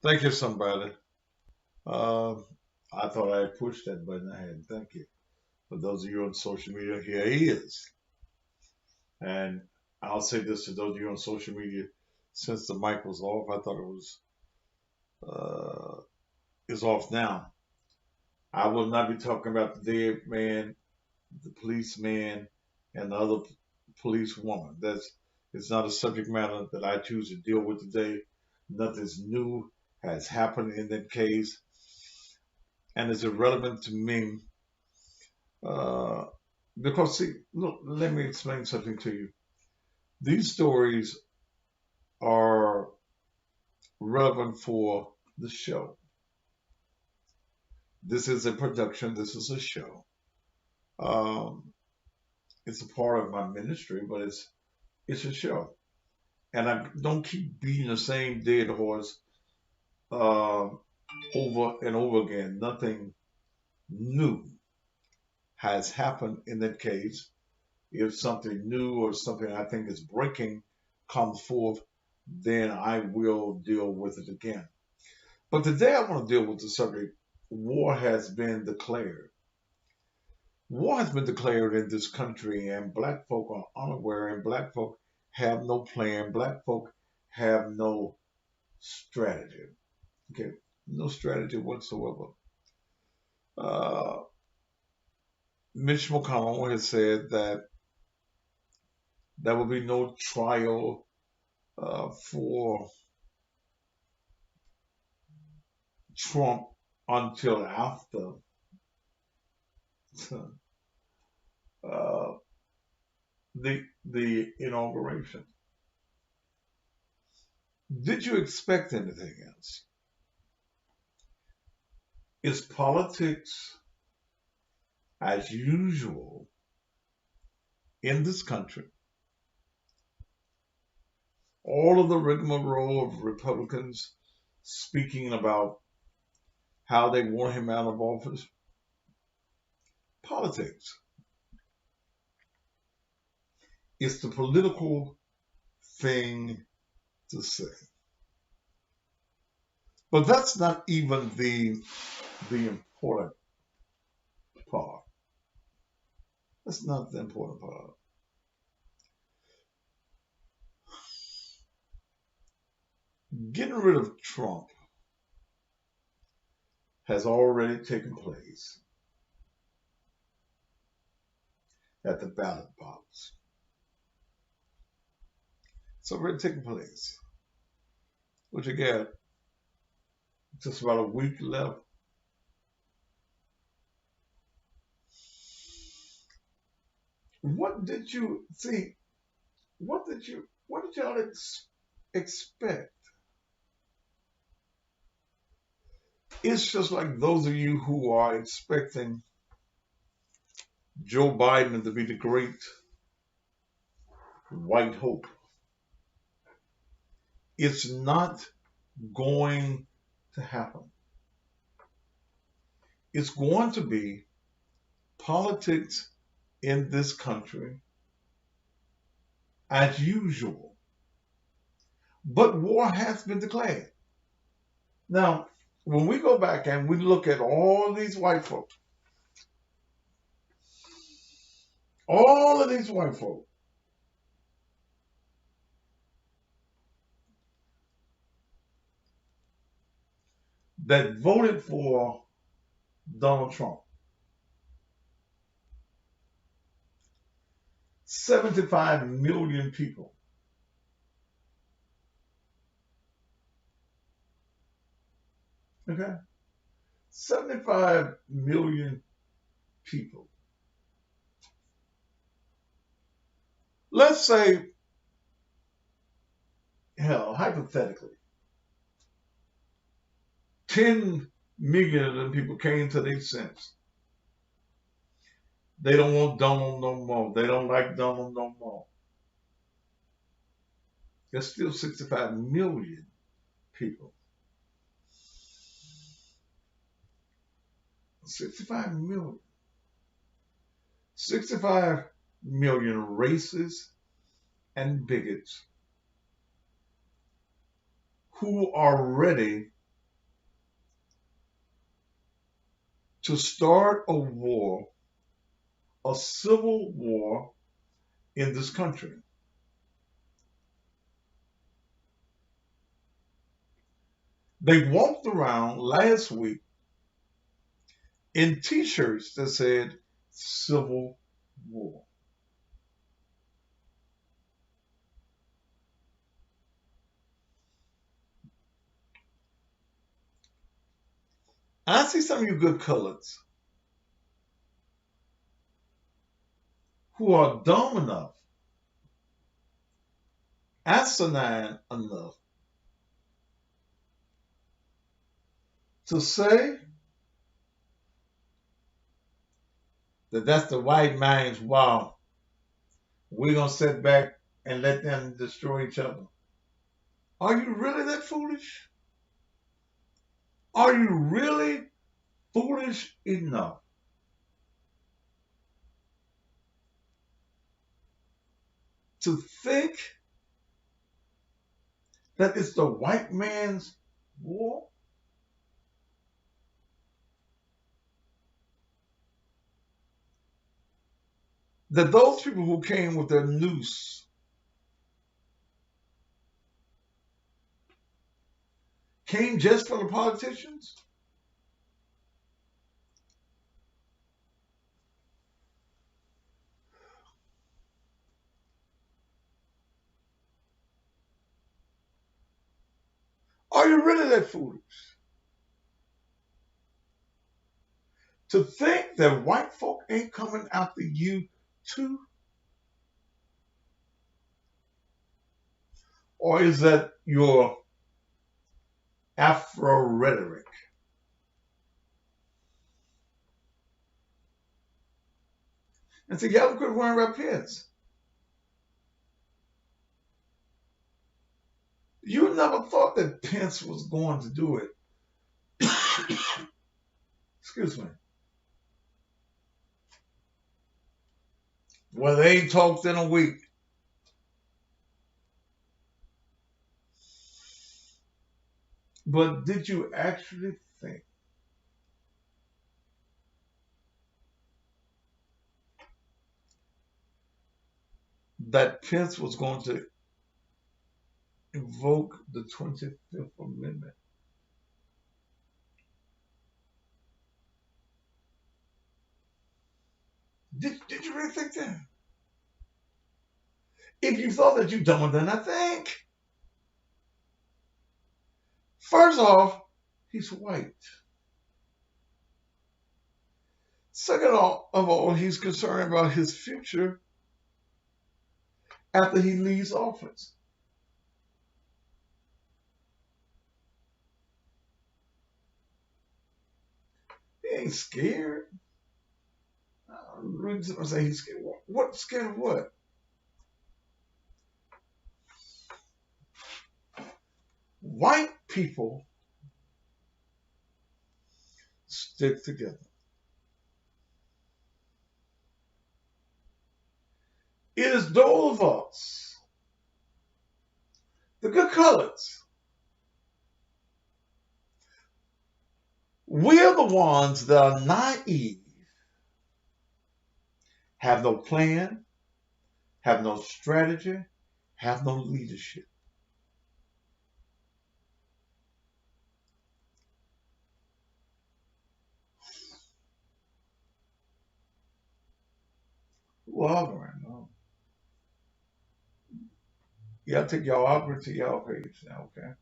Thank you, somebody. Uh, I thought I pushed that button. I had. Thank you. For those of you on social media, here he is. And I'll say this to those of you on social media: since the mic was off, I thought it was is off now. I will not be talking about the dead man, the policeman, and the other police woman. That's it's not a subject matter that I choose to deal with today. Nothing's new has happened in that case, and it's irrelevant to me. Uh, because see, look, let me explain something to you. These stories are relevant for the show. This is a production. This is a show. Um, it's a part of my ministry, but it's a show, and I don't keep beating the same dead horse uh, over and over again. Nothing new has happened in that case. If something new or something I think is breaking comes forth, then I will deal with it again. But today I want to deal with the subject war has been declared. War has been declared in this country, and black folk are unaware, and black folk have no plan. Black folk have no strategy. Okay, no strategy whatsoever. Uh, Mitch McConnell has said that there will be no trial for Trump until after uh, the inauguration. Did you expect anything else? Is politics as usual in this country? All of the rigmarole of Republicans speaking about how they want him out of office. Politics is the political thing to say. But that's not even the important part. That's not the important part. Getting rid of Trump has already taken place at the ballot box. It's already taken place. What you got? Just about a week left. What did you see? What did y'all expect? It's just like those of you who are expecting Joe Biden to be the great white hope. It's not going to happen. It's going to be politics in this country as usual. But war has been declared. Now, when we go back and we look at all these white folk, all of these white folk that voted for Donald Trump, 75 million people. Okay? 75 million people. Let's say, hell, hypothetically, 10 million of them people came to their sense. They don't want Donald no more. They don't like Donald no more. There's still 65 million people. 65 million. 65 million racists and bigots who are ready to start a war, a civil war in this country. They walked around last week in t-shirts that said Civil War. I see some of you good coloreds who are dumb enough, asinine enough to say that that's the white man's wow. We're going to sit back and let them destroy each other. Are you really that foolish? Are you really foolish enough to think that it's the white man's war? That those people who came with their noose came just for the politicians? Are you really that foolish to think that white folk ain't coming after you too? Or is that your Afro rhetoric? And so y'all quit worrying about Pence. You never thought that Pence was going to do it. Excuse me. Well, they ain't talked in a week. But did you actually think that Pence was going to invoke the 25th Amendment? Did you really think that? If you thought that, you're dumber than I think. First off, he's white. Second of all, he's concerned about his future after he leaves office. He ain't scared. I say he's scared. What scared of what? White people stick together. It is those of us, the good colors, we're the ones that are naive, have no plan, have no strategy, have no leadership. Well, right now. Y'all take y'all Auburn to y'all page now, okay?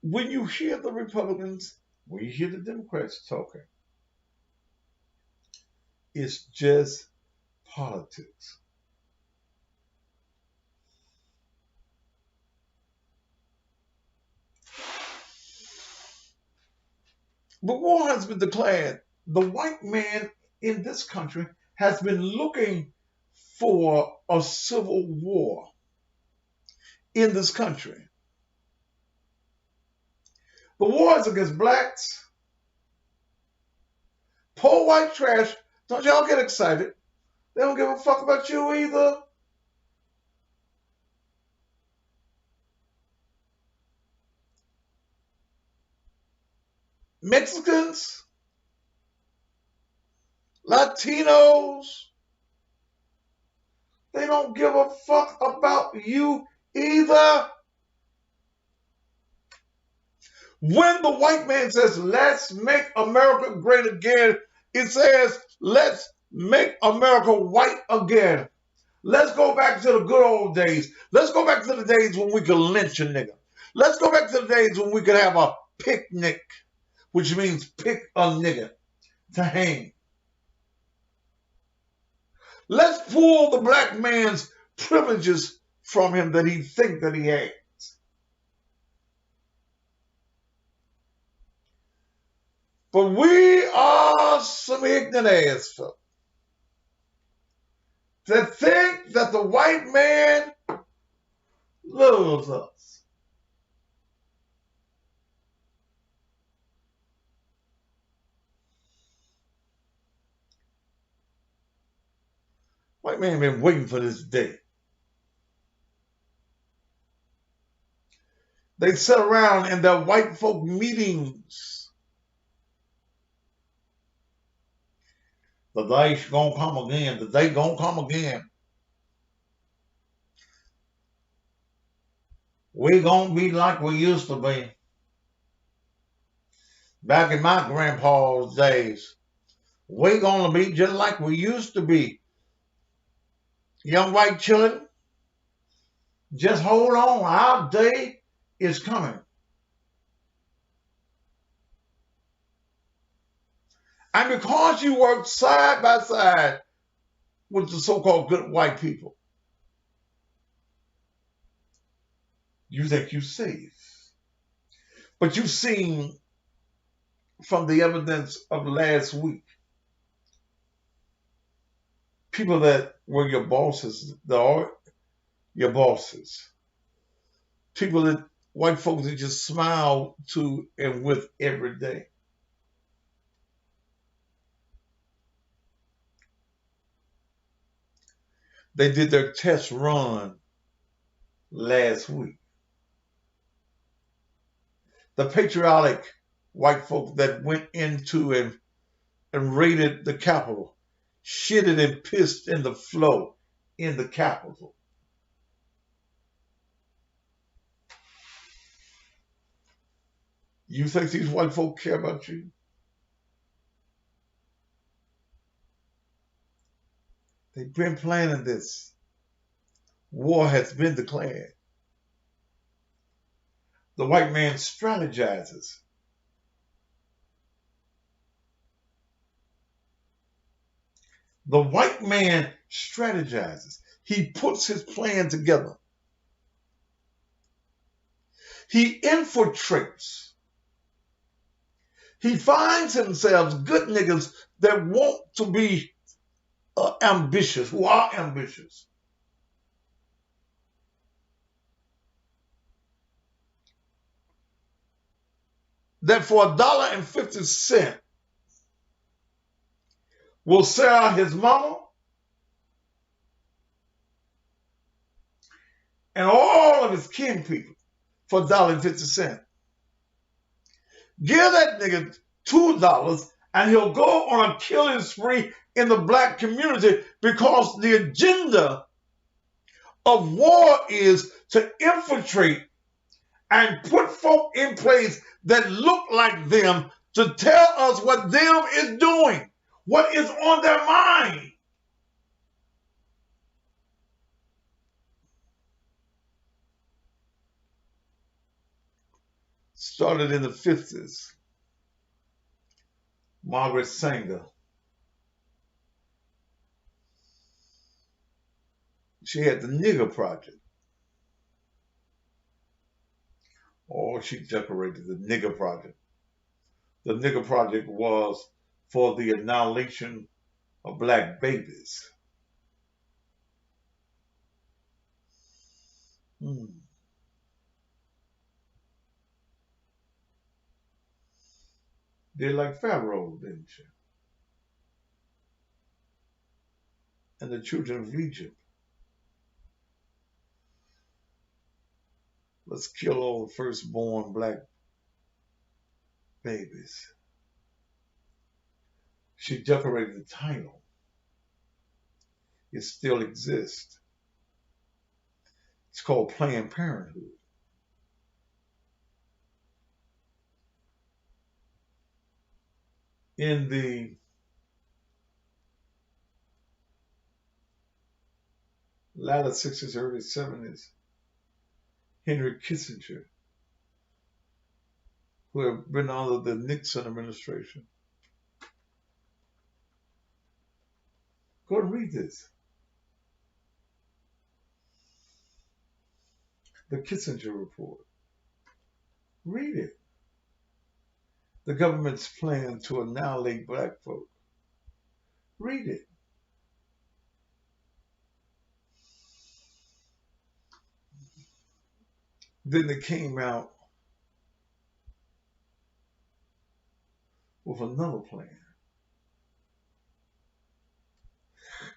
When you hear the Republicans, when you hear the Democrats talking, it's just politics. But war has been declared. The white man in this country has been looking for a civil war in this country. The war is against blacks, poor white trash. Don't y'all get excited. They don't give a fuck about you either. Mexicans, Latinos, they don't give a fuck about you either. When the white man says, let's make America great again, it says, let's make America white again. Let's go back to the good old days. Let's go back to the days when we could lynch a nigga. Let's go back to the days when we could have a picnic, which means pick a nigga to hang. Let's pull the black man's privileges from him that he thinks that he has. But we are some ignorant ass folk that think that the white man loves us. White man been waiting for this day. They sit around in their white folk meetings. The day's gonna come again. The day gonna come again. We gonna be like we used to be. Back in my grandpa's days, we gonna be just like we used to be. Young white children, just hold on. Our day is coming. And because you work side by side with the so-called good white people, you think you're safe. But you've seen from the evidence of last week, people that were your bosses, your bosses, people that white folks that just smile to and with every day. They did their test run last week. The patriotic white folk that went into and raided the Capitol, shitted and pissed in the flow in the Capitol. You think these white folk care about you? They've been planning this. War has been declared. The white man strategizes. The white man strategizes. He puts his plan together. He infiltrates. He finds himself good niggas that want to be ambitious, who are ambitious. That for $1.50 will sell his mama and all of his kin people for $1.50. Give that nigga $2 and he'll go on a killing spree in the black community because the agenda of war is to infiltrate and put folk in place that look like them to tell us what them is doing, what is on their mind. Started in the 50s. Margaret Sanger. She had the Nigger Project. Oh, she decorated the Nigger Project. The Nigger Project was for the annihilation of black babies. Did like Pharaoh, didn't she? And the children of Egypt. Let's kill all the firstborn black babies. She decorated the title. It still exists. It's called Planned Parenthood. In the latter 60s, early 70s, Henry Kissinger, who had been under the Nixon administration. Go and read this. The Kissinger Report. Read it. The government's plan to annihilate black folk. Read it. Then they came out with another plan.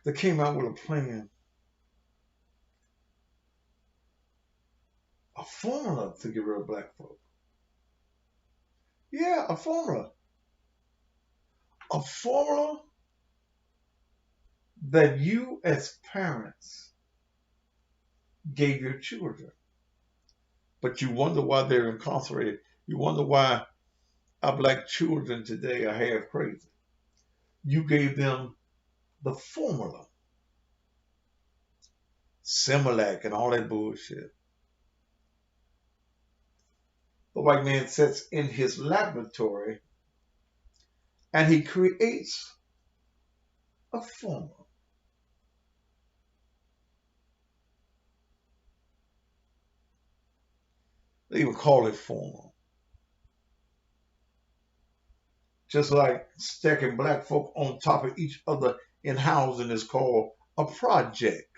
They came out with a plan, a formula to get rid of black folk. Yeah, a formula. A formula that you as parents gave your children. But you wonder why they're incarcerated. You wonder why our black children today are half crazy. You gave them the formula. Similac and all that bullshit. The white man sits in his laboratory and he creates a formula. They even call it formula. Just like stacking black folk on top of each other in housing is called a project.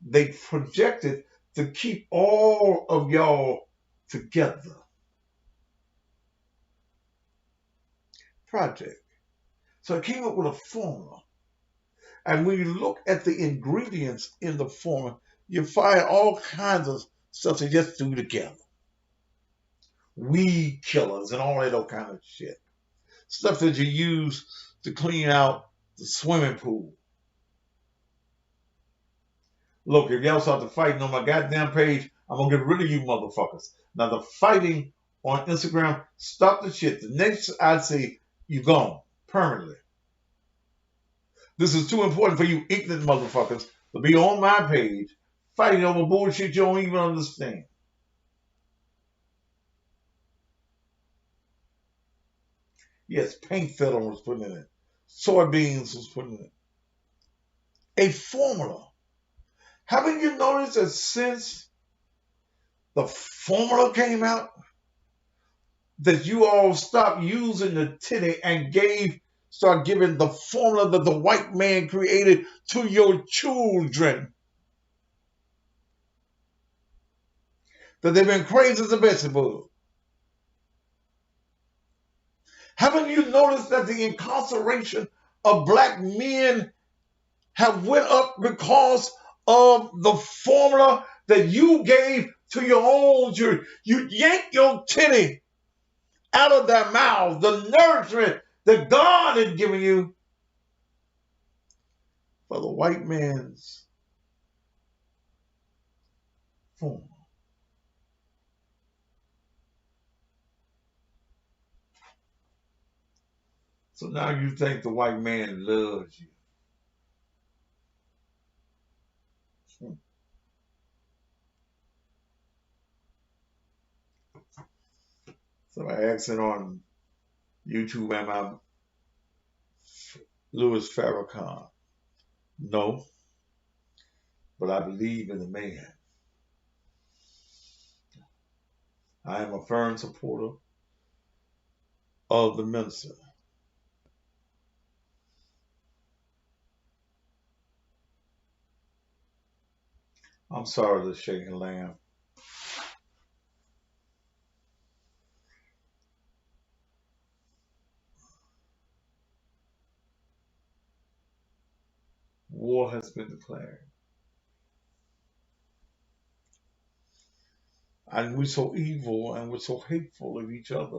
They projected to keep all of y'all together. Project. So I came up with a formula. And when you look at the ingredients in the formula, you find all kinds of stuff to just do together. Weed killers and all that old kind of shit. Stuff that you use to clean out the swimming pool. Look, if y'all start to fighting on my goddamn page, I'm going to get rid of you motherfuckers. Now, the fighting on Instagram, stop the shit. The next I see, you gone permanently. This is too important for you ignorant motherfuckers to be on my page fighting over bullshit you don't even understand. Yes, paint film was put in it. Soybeans was put in it. A formula. Haven't you noticed that since the formula came out, that you all stopped using the titty and start giving the formula that the white man created to your children? That they've been crazy as a vegetable. Haven't you noticed that the incarceration of black men have went up because of the formula that you gave to your own children? You yanked your titty out of their mouths, the nourishment that God had given you for the white man's formula. So now you think the white man loves you. So I asked it on YouTube, am I Louis Farrakhan? No, but I believe in the man. I am a firm supporter of the minister. I'm sorry, the shaking lamb. War has been declared. And we're so evil and we're so hateful of each other.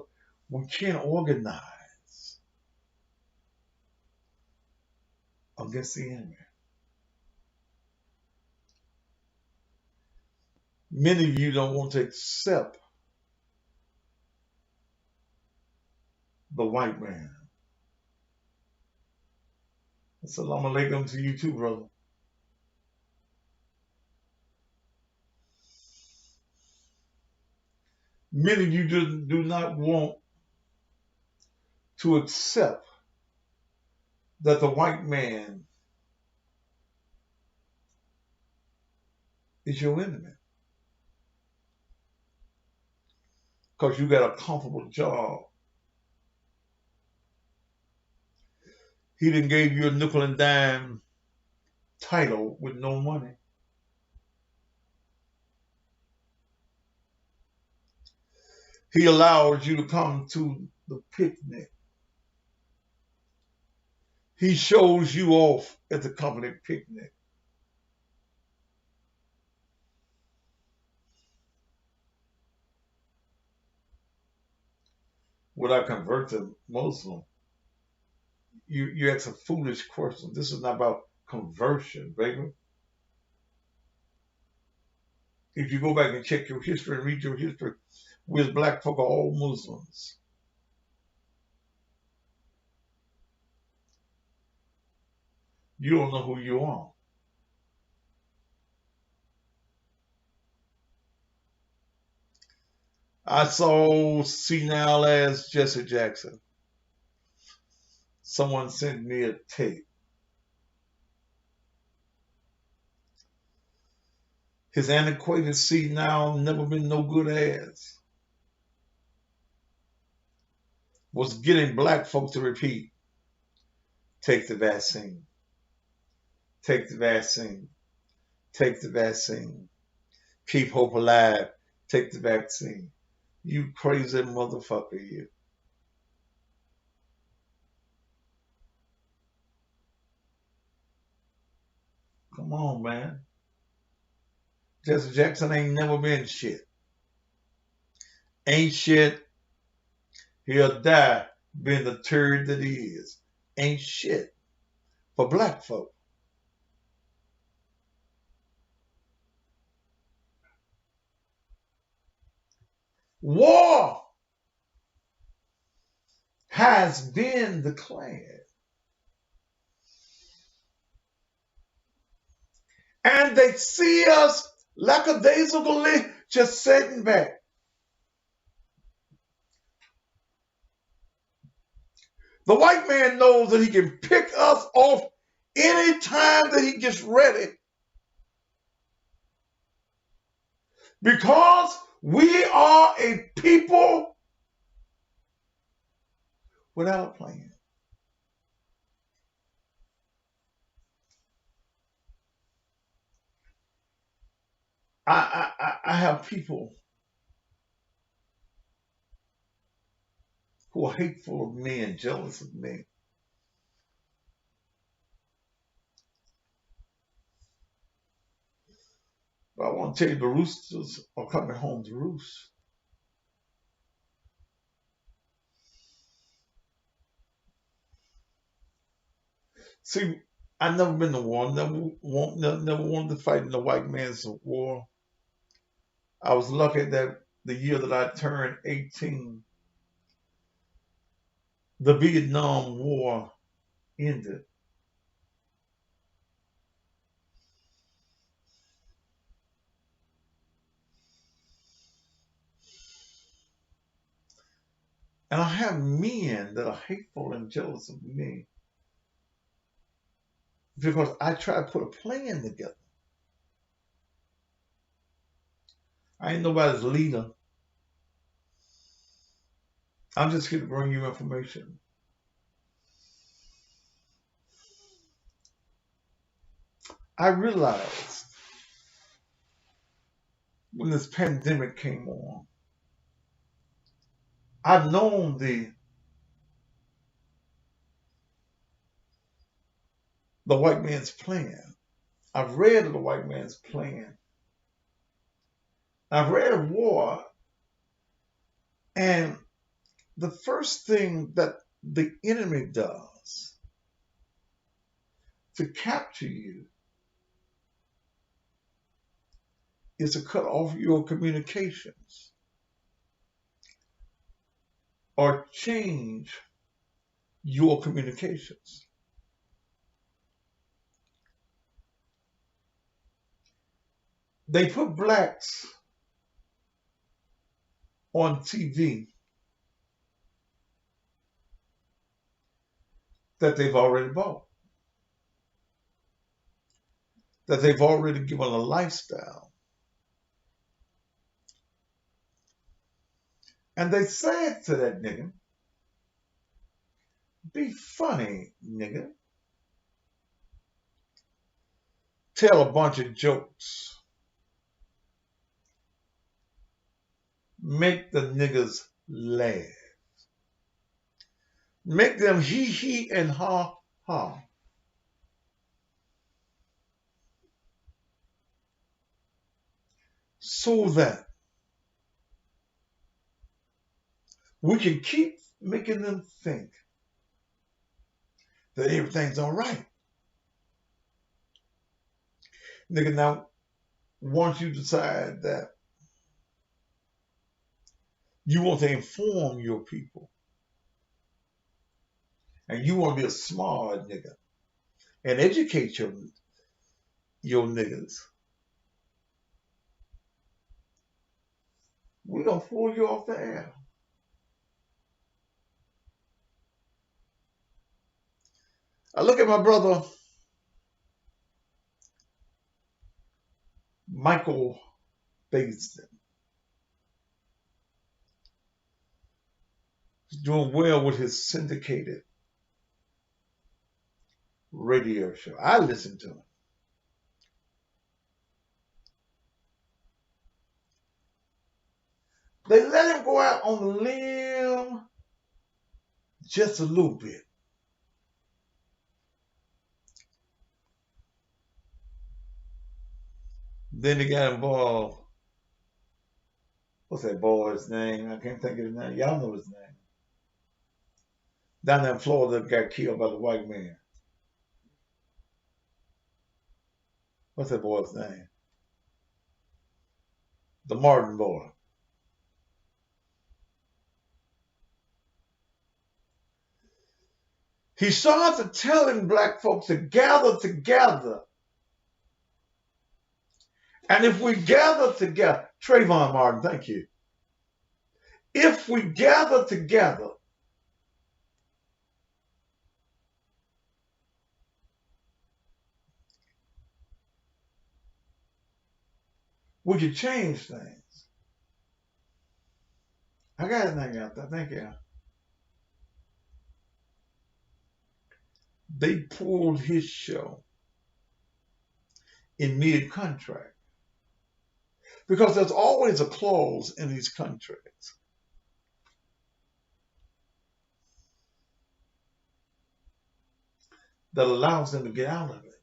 We can't organize against the enemy. Many of you don't want to accept the white man. Assalamu alaikum to you too, brother. Many of you do not want to accept that the white man is your enemy because you got a comfortable job. He done gave you a nickel and dime title with no money. He allows you to come to the picnic. He shows you off at the company picnic. Would I convert to Muslim? You ask a foolish question. This is not about conversion, baby. If you go back and check your history and read your history, we as black folk are all Muslims. You don't know who you are. I saw senile as Jesse Jackson. Someone sent me a tape. His antiquated senile, never been no good ass was getting black folk to repeat, take the vaccine, take the vaccine, take the vaccine, keep hope alive, take the vaccine. You crazy motherfucker, you. Come on, man. Jesse Jackson ain't never been shit. Ain't shit. He'll die being the turd that he is. Ain't shit for black folk. War has been declared. And they see us lackadaisically just sitting back. The white man knows that he can pick us off any time that he gets ready. Because we are a people without a plan. I have people who are hateful of me and jealous of me. But I want to tell you, the roosters are coming home to roost. See, I've never been to war, never wanted to fight in the white man's war. I was lucky that the year that I turned 18, the Vietnam War ended. And I have men that are hateful and jealous of me because I try to put a plan together. I ain't nobody's leader. I'm just here to bring you information. I realized when this pandemic came on, I've known the white man's plan. I've read of the white man's plan. I've read War, and the first thing that the enemy does to capture you is to cut off your communications or change your communications. They put blacks on TV that they've already bought, that they've already given a lifestyle. And they said to that nigga, be funny, nigga. Tell a bunch of jokes. Make the niggas laugh. Make them hee and ha ha. So that we can keep making them think that everything's all right. Nigga, now, once you decide that you want to inform your people and you want to be a smart nigga and educate your niggas, we're going to pull you off the air. I look at my brother, Michael Baisden. He's doing well with his syndicated radio show. I listen to him. They let him go out on the limb just a little bit. Then they got involved. What's that boy's name? I can't think of his name. Y'all know his name. Down there in Florida, got killed by the white man. What's that boy's name? The Martin boy. He started telling black folks to gather together. And if we gather together, Trayvon Martin, thank you. If we gather together, we can change things. I got his name out there, thank you. They pulled his show in mid-contract because there's always a clause in these contracts that allows them to get out of it.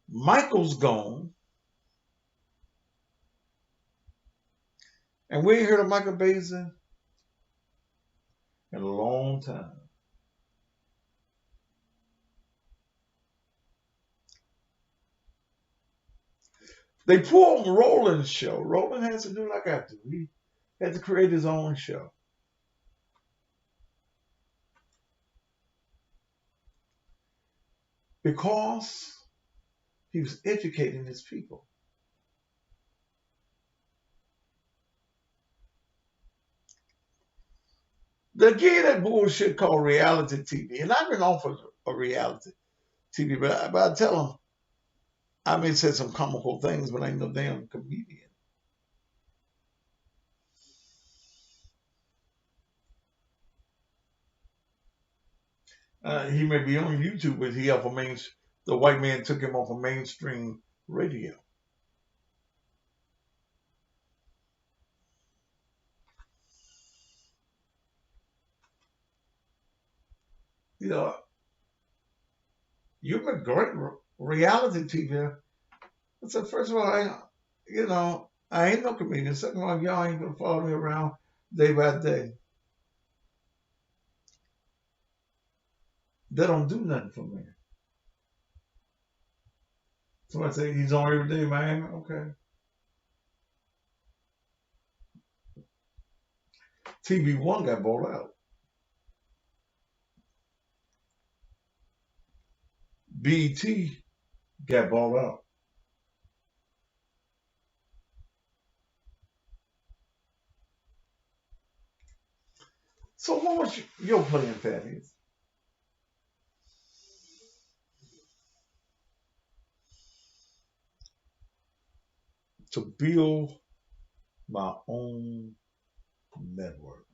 Michael's gone, and we ain't heard of Michael Baisden in a long time. They pulled Roland's show. Roland has to do like I do. He had to create his own show. Because he was educating his people. They gave that bullshit called reality TV. And I've been offered a reality TV, but I tell them, I may say some comical things, but I ain't no damn comedian. He may be on YouTube, but he off of the white man took him off of mainstream radio. You know, you've been great reality TV. I said, first of all, I ain't no comedian. Second of all, y'all ain't gonna follow me around day by day. That don't do nothing for me. Somebody say he's on every day, man. Okay. TV1 got bought out. BET got bought out. So what was your plan, Patty? To build my own network.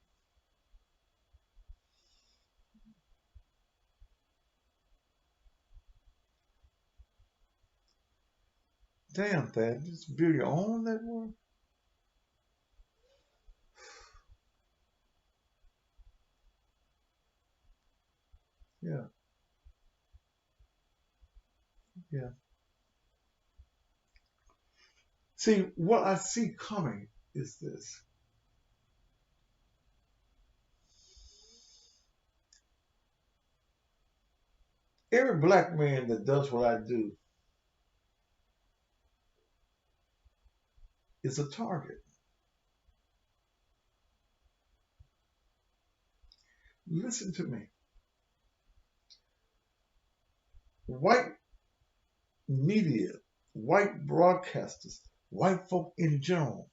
Damn, Patty, just build your own network? Yeah, yeah. See, what I see coming is this. Every black man that does what I do is a target. Listen to me. White media, white broadcasters, white folk in general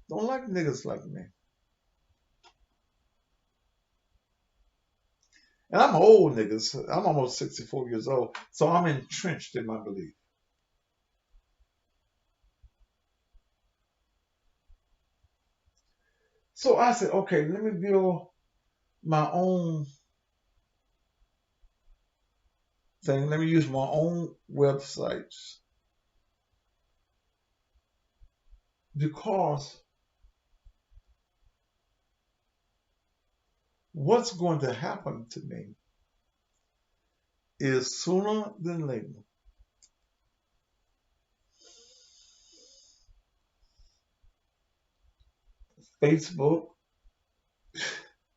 don't like niggas like me. And I'm old niggas. I'm almost 64 years old. So I'm entrenched in my belief. So I said, okay, let me build my own thing. Let me use my own websites because what's going to happen to me is sooner than later, Facebook,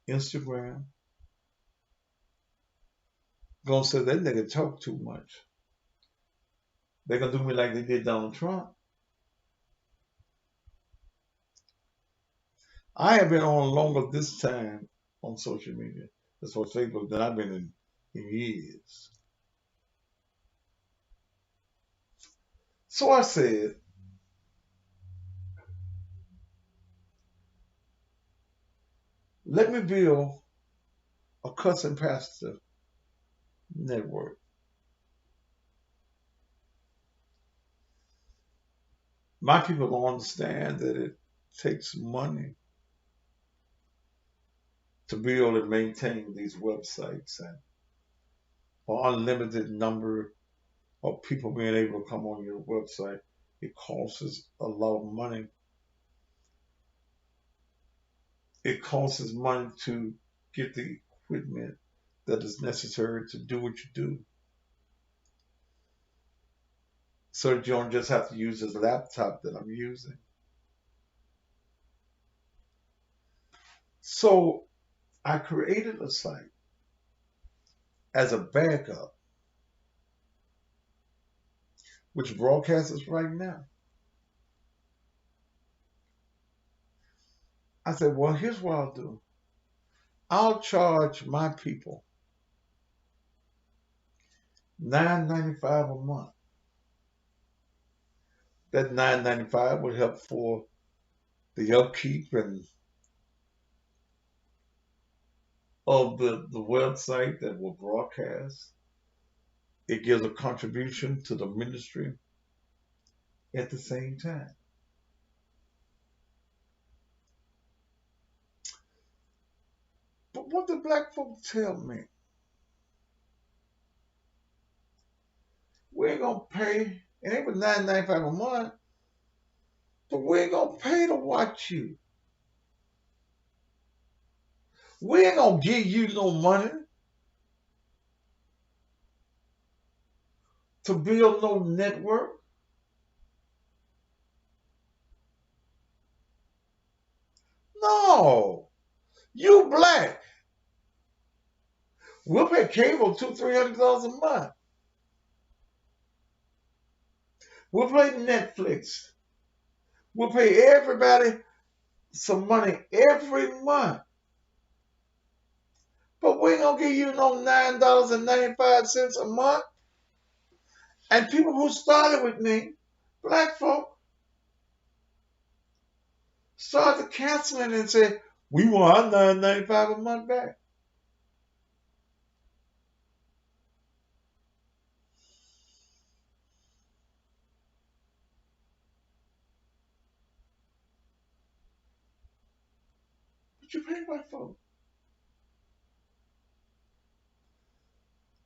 Instagram, gonna say that nigga talk too much. They're gonna do me like they did Donald Trump. I have been on longer this time on social media, as for Facebook, than I've been in years. So I said, let me build a cousin pastor network. My people don't understand that it takes money to build and maintain these websites and for unlimited number of people being able to come on your website. It costs a lot of money. It costs money to get the equipment that is necessary to do what you do. So that you don't just have to use this laptop that I'm using. So I created a site as a backup, which broadcasts right now. I said, well, here's what I'll do. I'll charge my people $9.95 a month. That $9.95 would help for the upkeep and of the website that will broadcast. It gives a contribution to the ministry at the same time. But what the black folks tell me, we ain't gonna pay, and it was $9.95 a month, but we ain't gonna pay to watch you. We ain't gonna give you no money to build no network. No. You black. We'll pay cable $200-300 a month. We'll pay Netflix. We'll pay everybody some money every month. But we ain't gonna give you no $9.95 a month. And people who started with me, black folk, started canceling and said, we want our $9.95 a month back. But you pay white folk.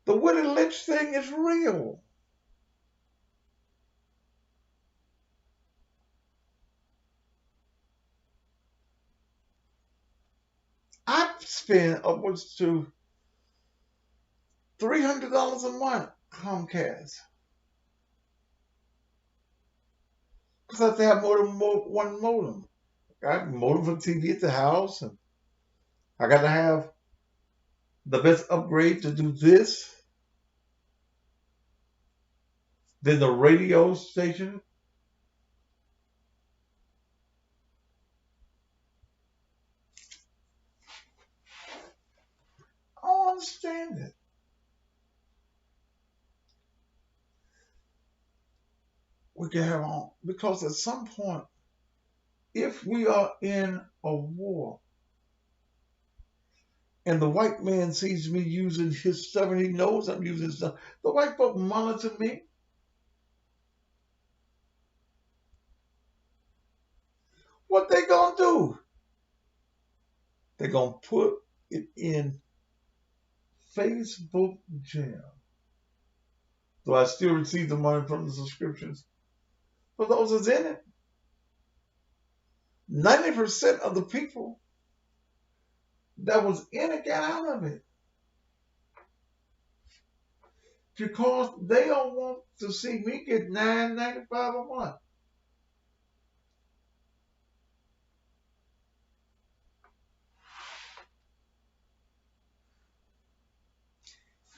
The Willie Lynch thing is real. I spend upwards to $300 a month Comcast. Because I have to have more than one modem. I got a modem for TV at the house, and I got to have the best upgrade to do this. Then the radio station. I don't understand it. We can have on because at some point, if we are in a war and the white man sees me using his stuff and he knows I'm using stuff, the white folk monitor me. What they gonna do? They're gonna put it in Facebook jail. So I still receive the money from the subscriptions for those that's in it. 90% of the people that was in it got out of it. Because they don't want to see me get $9.95 a month.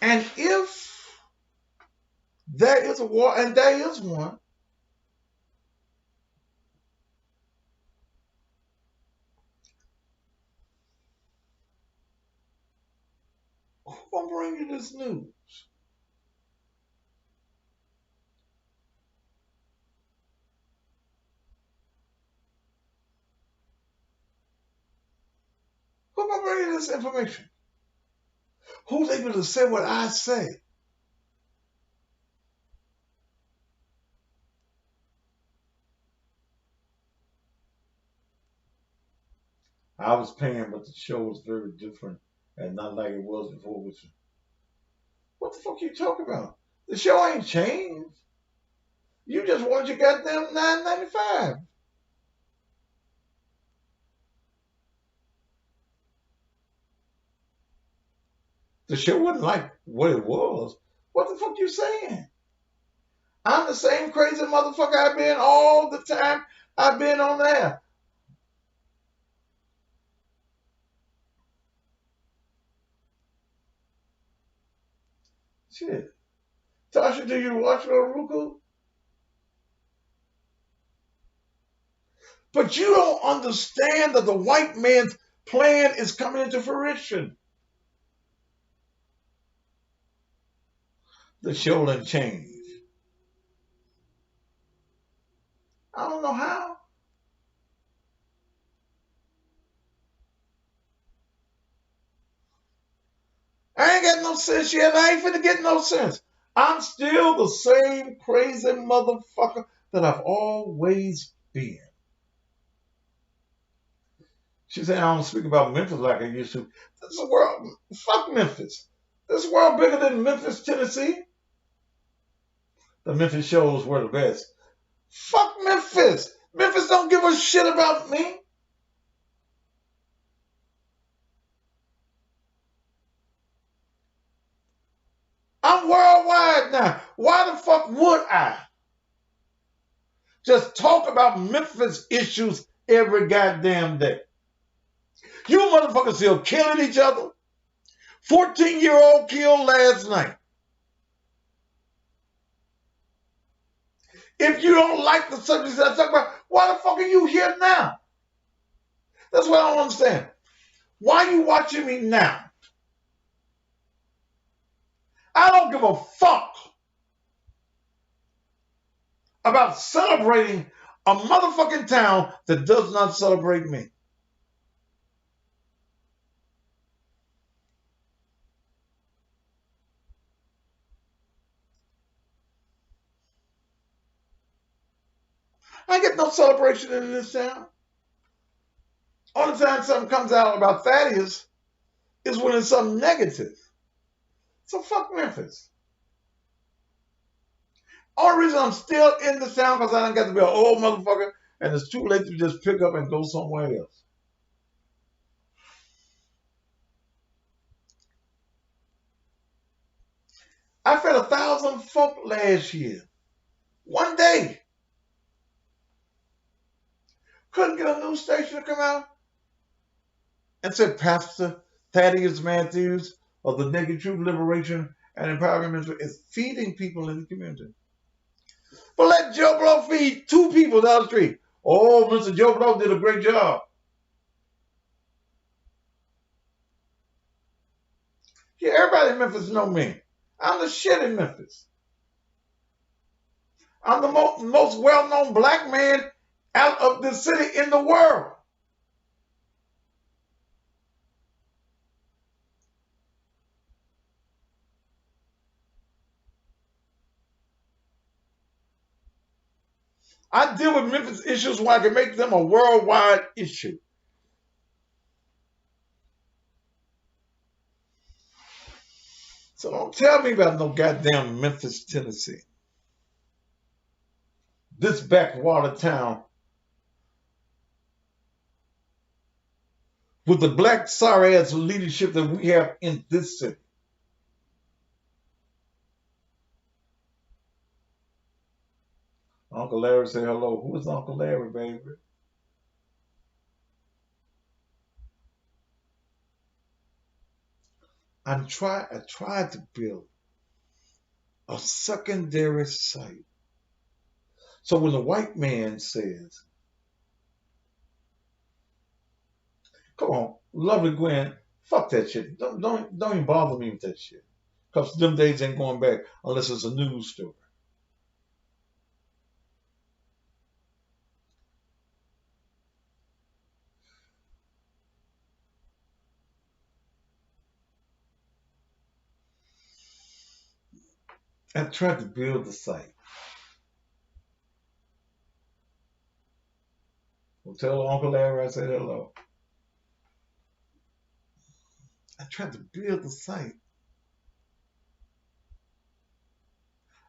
And if there is a war, and there is one, who's gonna bring you this news? Who's gonna bring you this information? Who's able to say what I say? I was paying, but the show was very different and not like it was before. What the fuck you talking about? The show ain't changed. You just want your goddamn $9.95. The show wasn't like what it was. What the fuck you saying? I'm the same crazy motherfucker I've been all the time I've been on there. Shit. Tasha, do you watch Roku? But you don't understand that the white man's plan is coming into fruition. The show done changed. I don't know how. I ain't got no sense yet. I ain't finna get no sense. I'm still the same crazy motherfucker that I've always been. She said, I don't speak about Memphis like I used to. This is a world. Fuck Memphis. This world bigger than Memphis, Tennessee. The Memphis shows were the best. Fuck Memphis. Memphis don't give a shit about me. quiet now. Why the fuck would I just talk about Memphis issues every goddamn day? You motherfuckers still killing each other. 14-year-old killed last night. If you don't like the subjects that I talk about, why the fuck are you here now? That's what I don't understand. Why are you watching me now? I don't give a fuck about celebrating a motherfucking town that does not celebrate me. I get no celebration in this town. Only time something comes out about Thaddeus is when it's something negative. So fuck Memphis. Only reason I'm still in this town because I don't got to be an old motherfucker and it's too late to just pick up and go somewhere else. I fed 1,000 folk last year. One day. Couldn't get a news station to come out and said Pastor Thaddeus Matthews of the Naked Truth Liberation and Empowerment Ministry is feeding people in the community. But let Joe Blow feed 2 people down the street. Oh, Mr. Joe Blow did a great job. Yeah, everybody in Memphis know me. I'm the shit in Memphis. I'm the most well-known black man out of the city in the world. I deal with Memphis issues where I can make them a worldwide issue. So don't tell me about no goddamn Memphis, Tennessee. This backwater town with the black sorry ass leadership that we have in this city. Uncle Larry said hello. Who is Uncle Larry, baby? I tried to build a secondary site. So when the white man says, come on, lovely Gwen, fuck that shit. Don't even bother me with that shit. Because them days ain't going back unless it's a news story. I tried to build the site. Well, tell Uncle Larry I said hello. I tried to build the site.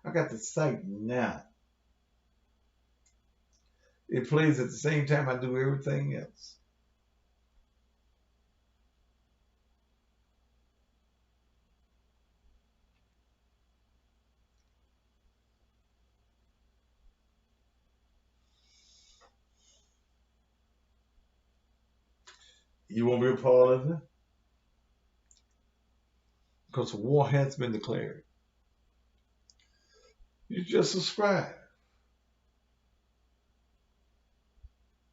I got the site now. It plays at the same time I do everything else. You want to be a part of it? Because war has been declared. You just subscribe.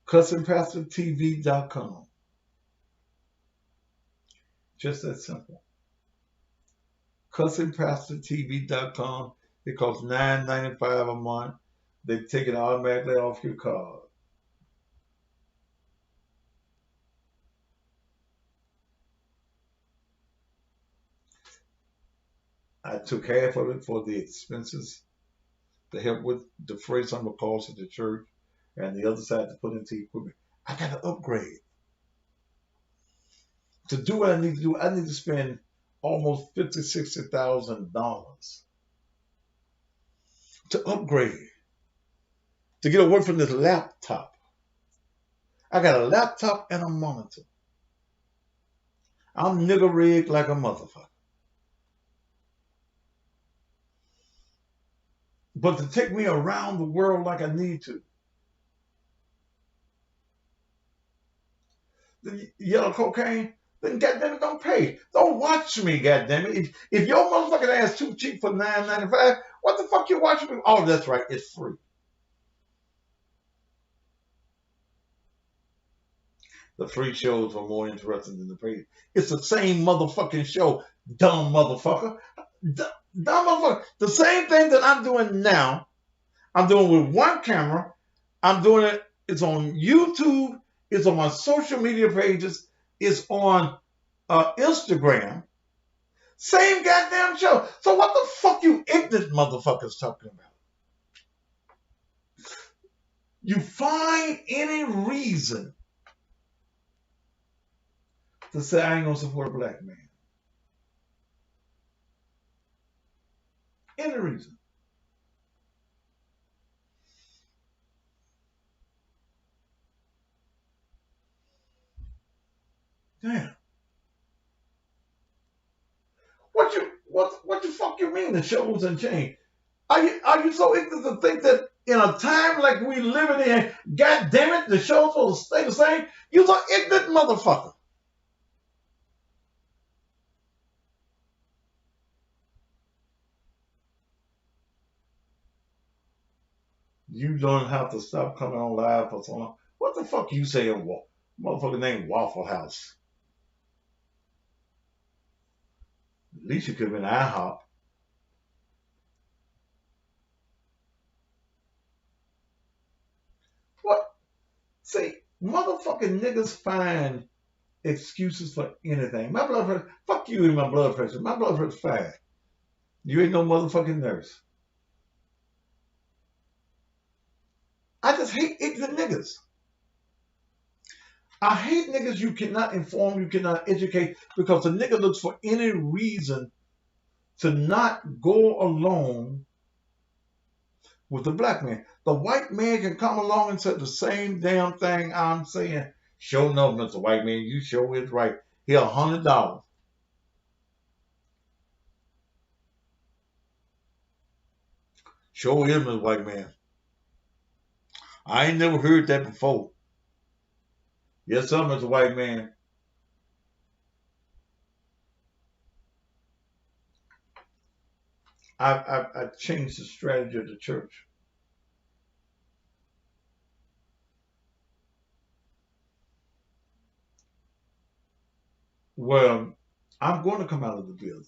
CussingPastorTV.com. Just that simple. CussingPastorTV.com. It costs $9.95 a month. They take it automatically off your card. I took half of it for the expenses to help with defray some of the costs of the church, and the other side to put into equipment. I got to upgrade. To do what I need to do, I need to spend almost $50,000, $60,000 to upgrade, to get away from this laptop. I got a laptop and a monitor. I'm nigger rigged like a motherfucker. but to take me around the world like I need to. The yellow cocaine, then goddamn it, don't pay. Don't watch me, goddamn it. If your motherfucking ass too cheap for $9.95, what the fuck you watching me? Oh, that's right, it's free. The free shows are more interesting than the paid. It's the same motherfucking show, dumb motherfucker. Dumb motherfucker. The same thing that I'm doing now, I'm doing with one camera. I'm doing it. It's on YouTube. It's on my social media pages. It's on Instagram. Same goddamn show. So what the fuck you ignorant motherfuckers talking about? You find any reason to say I ain't gonna support a black man. Any reason. Damn. What the fuck you mean the shows and change? Are you so ignorant to think that in a time like we living in, god damn it, the show's supposed to stay the same? You're an ignorant motherfucker. You don't have to stop coming on live for so long. What the fuck you saying? Motherfucker named Waffle House. At least you could have been IHOP. What? See, motherfucking niggas find excuses for anything. My blood pressure, fuck you and my blood pressure. My blood pressure's fine. You ain't no motherfucking nurse. I just hate ignorant niggas. I hate niggas you cannot inform, you cannot educate, because the nigga looks for any reason to not go along with the black man. The white man can come along and say the same damn thing I'm saying. Sure enough, Mr. White Man, you sure is right. Here, $100. Sure is, Mr. White Man. I ain't never heard that before. Yes, sir, Mr. White Man. I changed the strategy of the church. Well, I'm going to come out of the building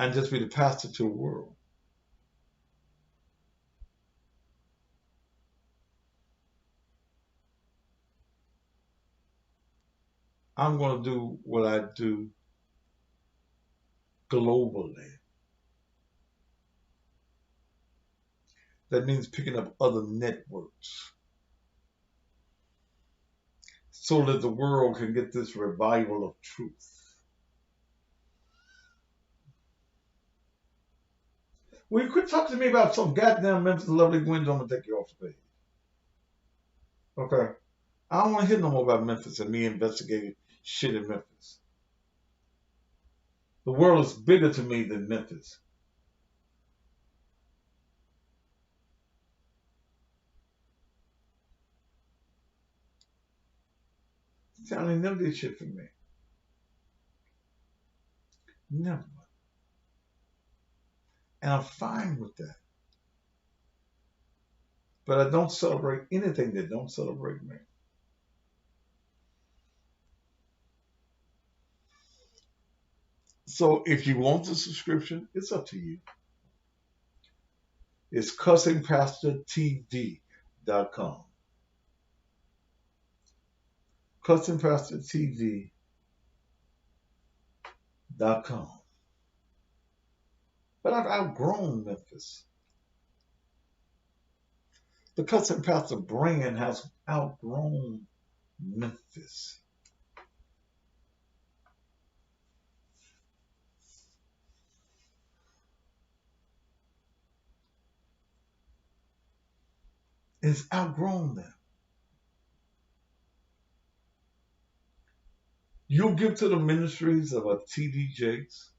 and just be the pastor to the world. I'm going to do what I do globally. That means picking up other networks so that the world can get this revival of truth. Will you quit talking to me about some goddamn Memphis Lovely Gwen? I'm going to take you off the page. Okay? I don't want to hear no more about Memphis and me investigating shit in Memphis. The world is bigger to me than Memphis. Johnny never did shit for me. Never. And I'm fine with that. But I don't celebrate anything that don't celebrate me. So if you want the subscription, it's up to you. It's cussingpastortv.com. Cussingpastortv.com. But I've outgrown Memphis. The Cussing Pastor brand has outgrown Memphis. It's outgrown them. You'll give to the ministries of a T.D. Jakes.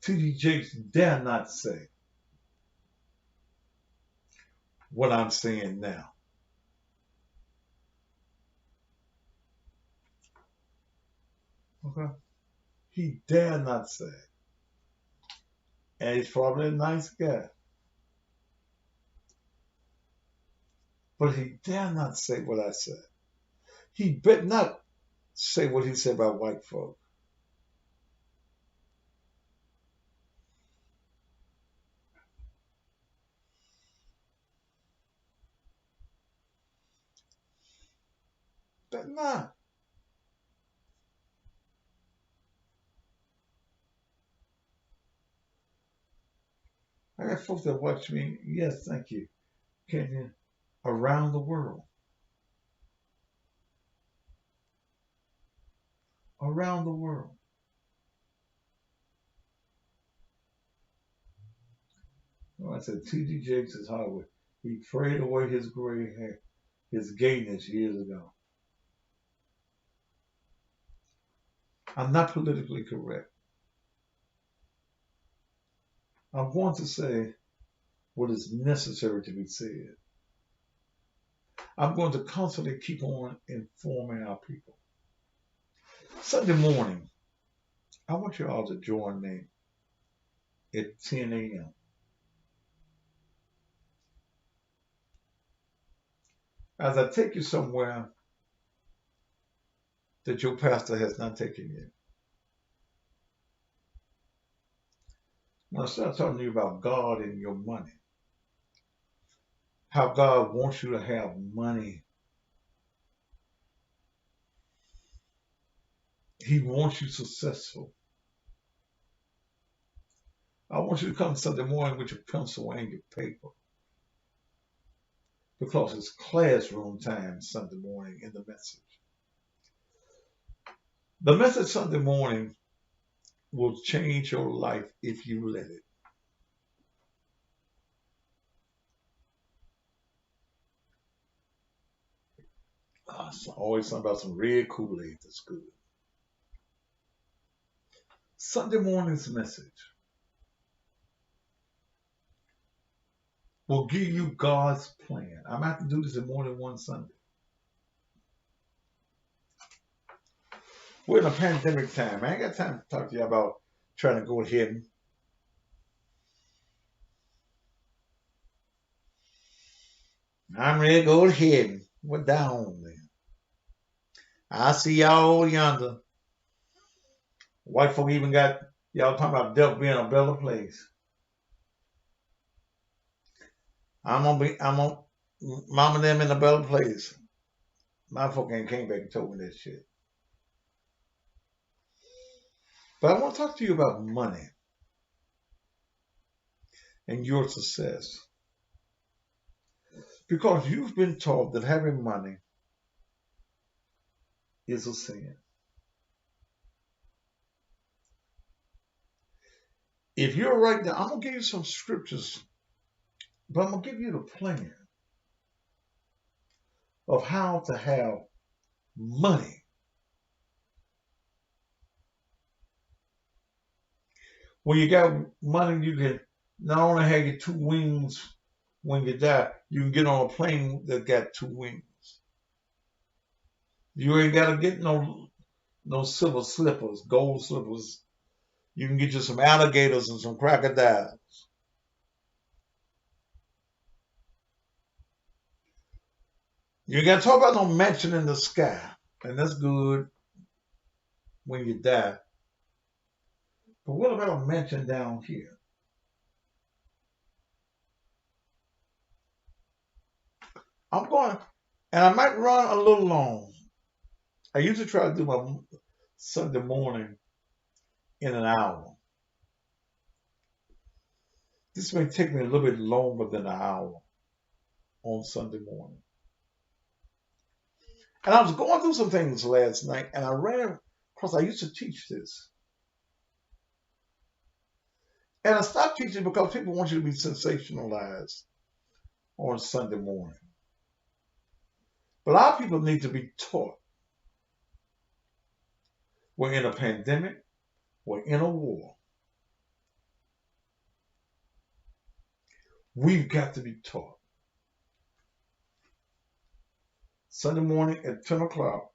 T.D. Jakes dare not say what I'm saying now. Okay? He dare not say. And he's probably a nice guy. But he dare not say what I said. He bet not say what he said about white folk. Bet not. I got folks that watch me, yes, thank you, Kenya, around the world. Around the world. Well, I said T.D. Jakes is Hollywood. He prayed away his gray hair, his gayness years ago. I'm not politically correct. I'm going to say what is necessary to be said. I'm going to constantly keep on informing our people. Sunday morning, I want you all to join me at 10 a.m. as I take you somewhere that your pastor has not taken you. I'm going to start talking to you about God and your money. How God wants you to have money. He wants you successful. I want you to come Sunday morning with your pencil and your paper, because it's classroom time Sunday morning in the message. The message Sunday morning will change your life if you let it. It's always something about some red Kool-Aid that's good. Sunday morning's message will give you God's plan. I'm going to have to do this in more than one Sunday. We're in a pandemic time. I ain't got time to talk to you about trying to go ahead. I'm ready to go to heaven. We're down there. I see y'all yonder. White folk even got y'all talking about death being a better place. I'm on mama and them in a better place. My folk ain't came back and told me that shit. But I want to talk to you about money and your success. Because you've been taught that having money is a sin. If you're right now, I'm going to give you some scriptures, but I'm going to give you the plan of how to have money. When you got money, you can not only have your two wings when you die, you can get on a plane that got two wings. You ain't got to get no silver slippers, gold slippers. You can get you some alligators and some crocodiles. You got to talk about no mansion in the sky, and that's good when you die. But what about a mansion down here? I'm going, and I might run a little long. I usually try to do my Sunday morning in an hour. This may take me a little bit longer than an hour on Sunday morning. And I was going through some things last night, and I ran across, I used to teach this. And I stopped teaching because people want you to be sensationalized on Sunday morning. But a lot of people need to be taught. We're in a pandemic. We're in a war. We've got to be taught. Sunday morning at 10 o'clock,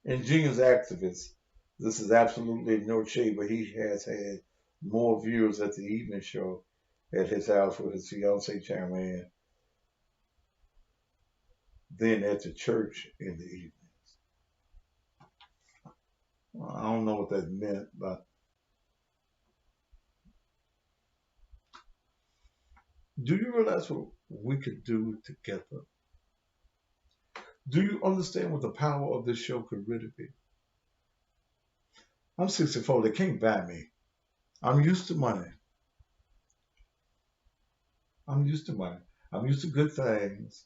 ingenious activist. This is absolutely no shade, but he has had more viewers at the evening show at his house with his fiancee Charmaine than at the church in the evening. I don't know what that meant, but do you realize what we could do together? Do you understand what the power of this show could really be? I'm 64. They can't buy me. I'm used to money. I'm used to money. I'm used to good things.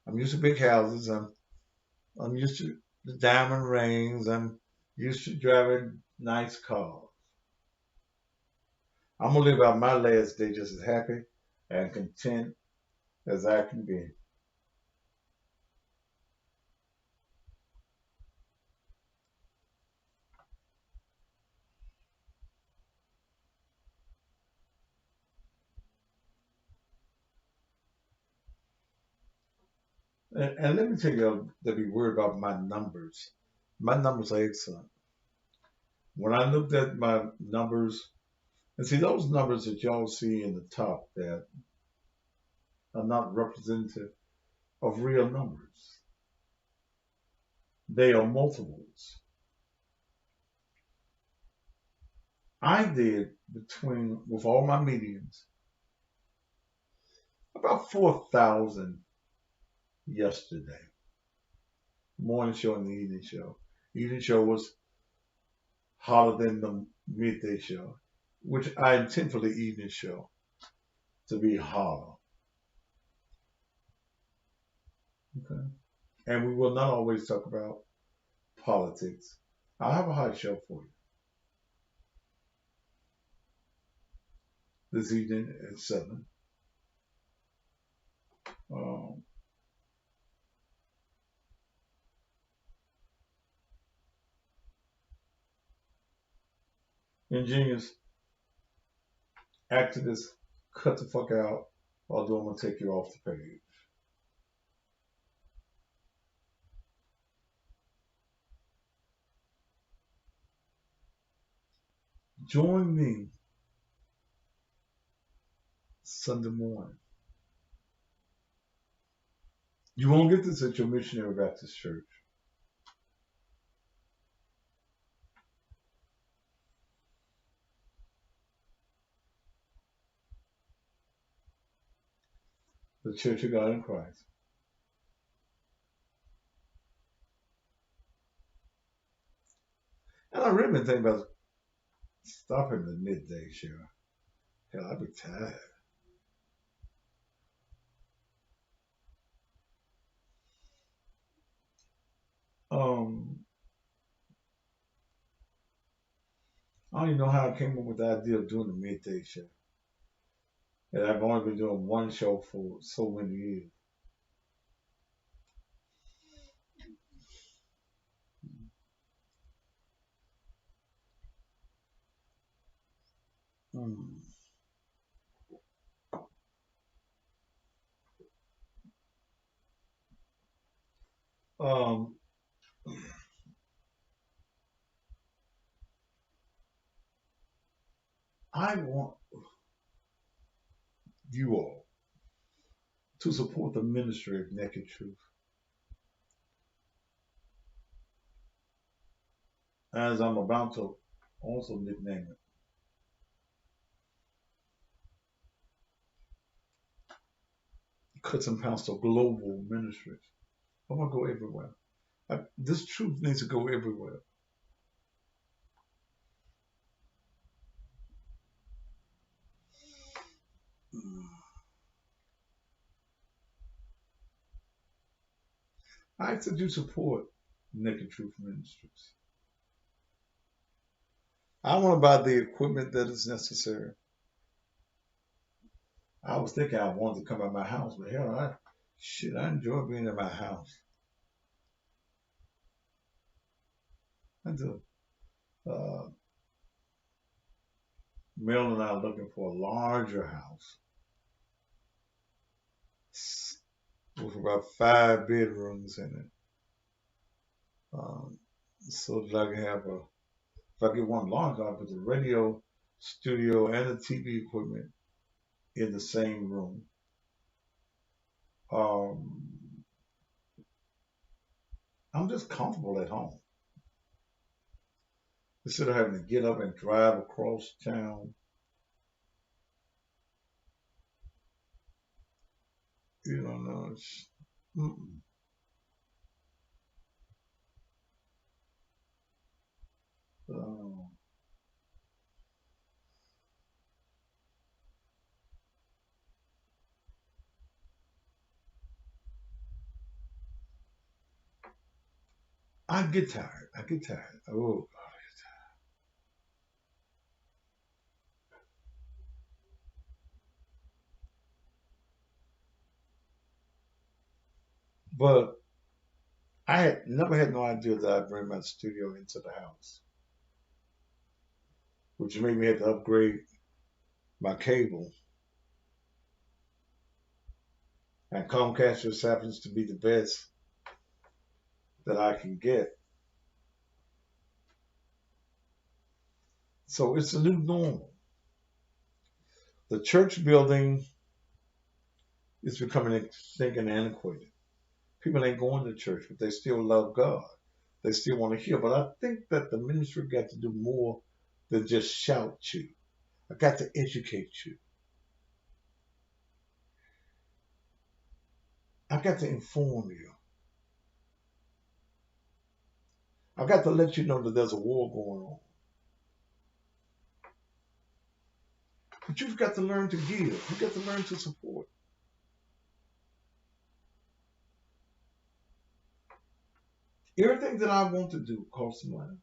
I'm used to big houses. I'm used to the diamond rings. I'm used to driving nice cars. I'm gonna live out my last day just as happy and content as I can be. And let me tell you, to be worried about my numbers. My numbers are excellent. When I looked at my numbers, and see those numbers that y'all see in the top that are not representative of real numbers. They are multiples. I did between with all my mediums about 4,000 yesterday. Morning show and the evening show. Evening show was hotter than the midday show, which I intend for the evening show to be hotter. Okay. And we will not always talk about politics. I'll have a hot show for you this evening at 7. Um, ingenious activists, cut the fuck out, although I'm going to take you off the page. Join me Sunday morning. You won't get this at your missionary Baptist church. The Church of God in Christ. And I really been thinking about stopping the midday show. Hell, I'd be tired. Um, I don't even know how I came up with the idea of doing the midday show. And I've only been doing one show for so many years. Hmm. Um, I want you all to support the ministry of Naked Truth, as I'm about to also nickname it. Cuts and Pastor Global Ministries. I want to go everywhere. This truth needs to go everywhere. I ask that you support Naked Truth Ministries. I want to buy the equipment that is necessary. I was thinking I wanted to come out my house, but hell, I enjoy being in my house. I do. Uh, Mel and I are looking for a larger house with about 5 bedrooms in it. Um, so that I can have a, if I get one large, I'll put the radio studio and the TV equipment in the same room. Um, I'm just comfortable at home instead of having to get up and drive across town. You know, no, mm-mm. Uh, I get tired. I get tired. Oh, but I had never had no idea that I'd bring my studio into the house, which made me have to upgrade my cable. And Comcast just happens to be the best that I can get. So it's a new normal. The church building is becoming extinct and antiquated. People ain't going to church, but they still love God. They still want to hear. But I think that the ministry got to do more than just shout you. I got to educate you. I got to inform you. I got to let you know that there's a war going on. But you've got to learn to give. You've got to learn to support. Everything that I want to do costs money.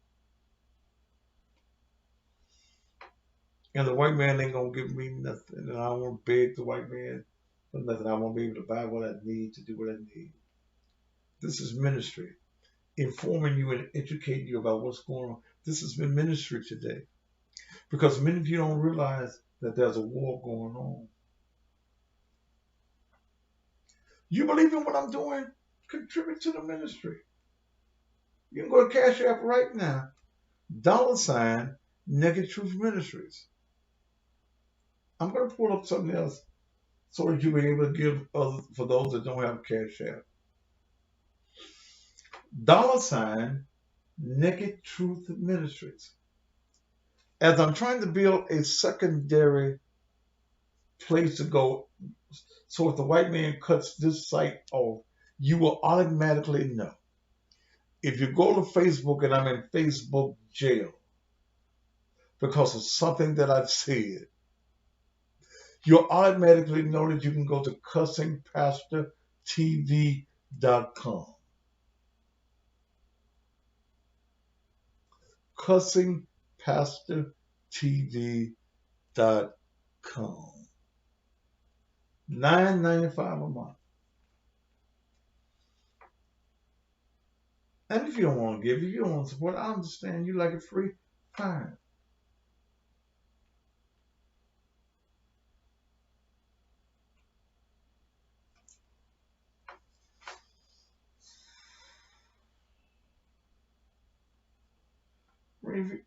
And the white man ain't gonna give me nothing. And I won't beg the white man for nothing. I won't be able to buy what I need to do what I need. This is ministry. Informing you and educating you about what's going on. This has been ministry today. Because many of you don't realize that there's a war going on. You believe in what I'm doing? Contribute to the ministry. You can go to Cash App right now. $ Naked Truth Ministries. I'm going to pull up something else so that you'll be able to give other, for those that don't have Cash App. $ Naked Truth Ministries. As I'm trying to build a secondary place to go, so if the white man cuts this site off, you will automatically know. If you go to Facebook and I'm in Facebook jail because of something that I've said, you'll automatically know that you can go to cussingpastortv.com. Cussingpastortv.com. $9.95 a month. And if you don't want to give, if you don't want to support, I understand. You like it free, fine.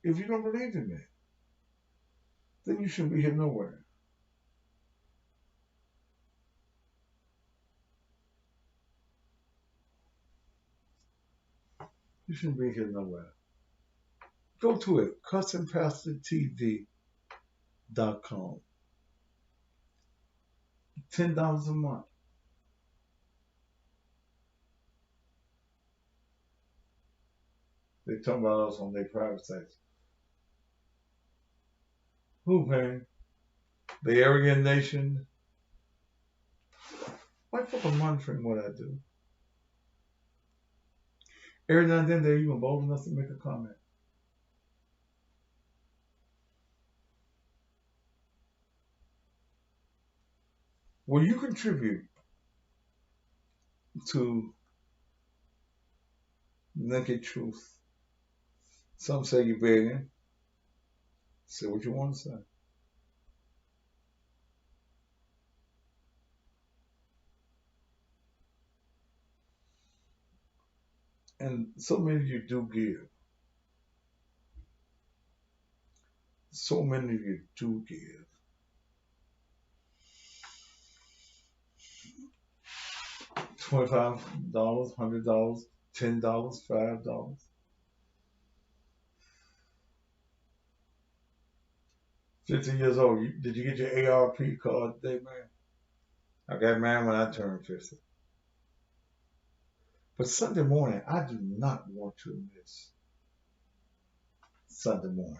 If you don't believe in me, then you shouldn't be here nowhere. You shouldn't be here nowhere. Go to it, cussingpastortv.com. $10 a month. They talk about us on their private sites. Who paying? The Aryan Nation. Why folk are monitoring what I do? Every now and then they're even bold enough to make a comment. Will you contribute to Naked Truth Some say you're begging. Say what you want to say. And so many of you do give. So many of you do give. $25, $100, $10, $5. 50 years old. Did you get your ARP card today, man? I got mine when I turned 50. But Sunday morning, I do not want to miss Sunday morning.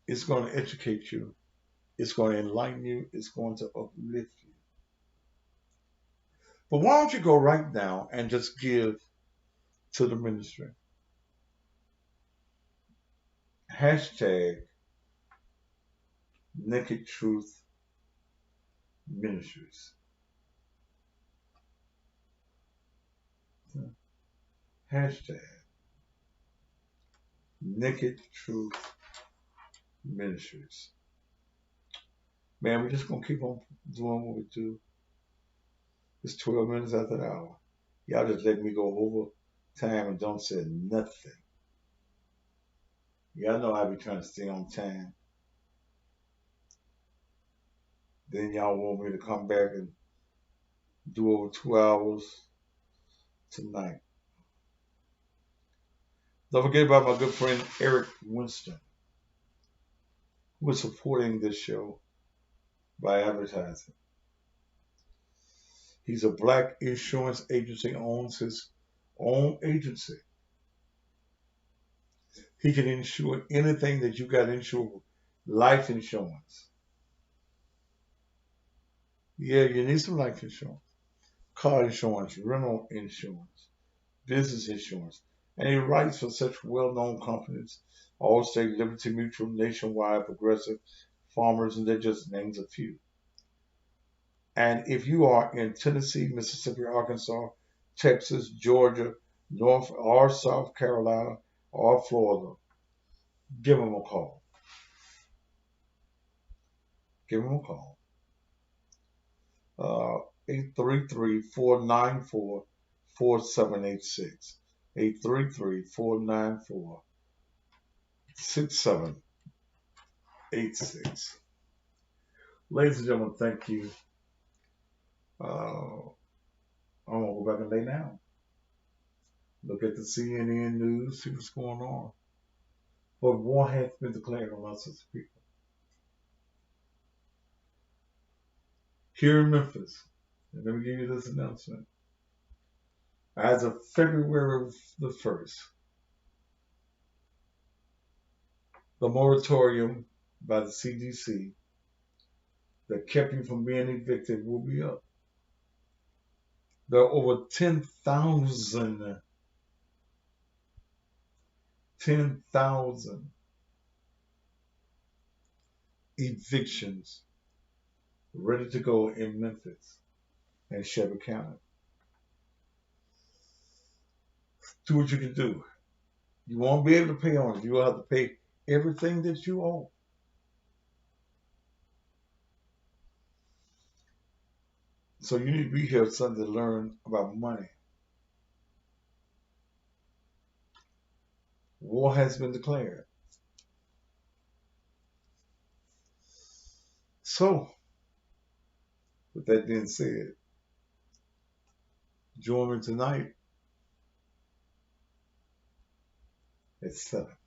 It's going to educate you. It's going to enlighten you. It's going to uplift you. But why don't you go right now and just give to the ministry? Hashtag Naked Truth Ministries. Hashtag Naked Truth Ministries. Man, we're just going to keep on doing what we do. It's 12 minutes after the hour. Y'all just let me go over time and don't say nothing. Y'all know I be trying to stay on time. Then y'all want me to come back and do over 2 hours tonight. Don't forget about my good friend Eric Winston, who is supporting this show by advertising. He's a black insurance agency, owns his own agency. He can insure anything that you got insured. Life insurance. Yeah, you need some life insurance. Car insurance, rental insurance, business insurance. And he writes for such well-known companies, Allstate, Liberty Mutual, Nationwide, Progressive, Farmers, and they're just names a few. And if you are in Tennessee, Mississippi, Arkansas, Texas, Georgia, North or South Carolina, or Florida, give them a call. Give them a call. 833-494-4786. 833-494-6786. Ladies and gentlemen, thank you. I'm going to go back and lay down. Look at the CNN news, see what's going on. But war has been declared on us as people. Here in Memphis, and let me give you this announcement. As of February the 1st, the moratorium by the CDC that kept you from being evicted will be up. There are over 10,000 evictions ready to go in Memphis and Shelby County. Do what you can do. You won't be able to pay on it. You will have to pay everything that you owe. So you need to be here Sunday to learn about money. War has been declared. So, with that being said, join me tonight at 7.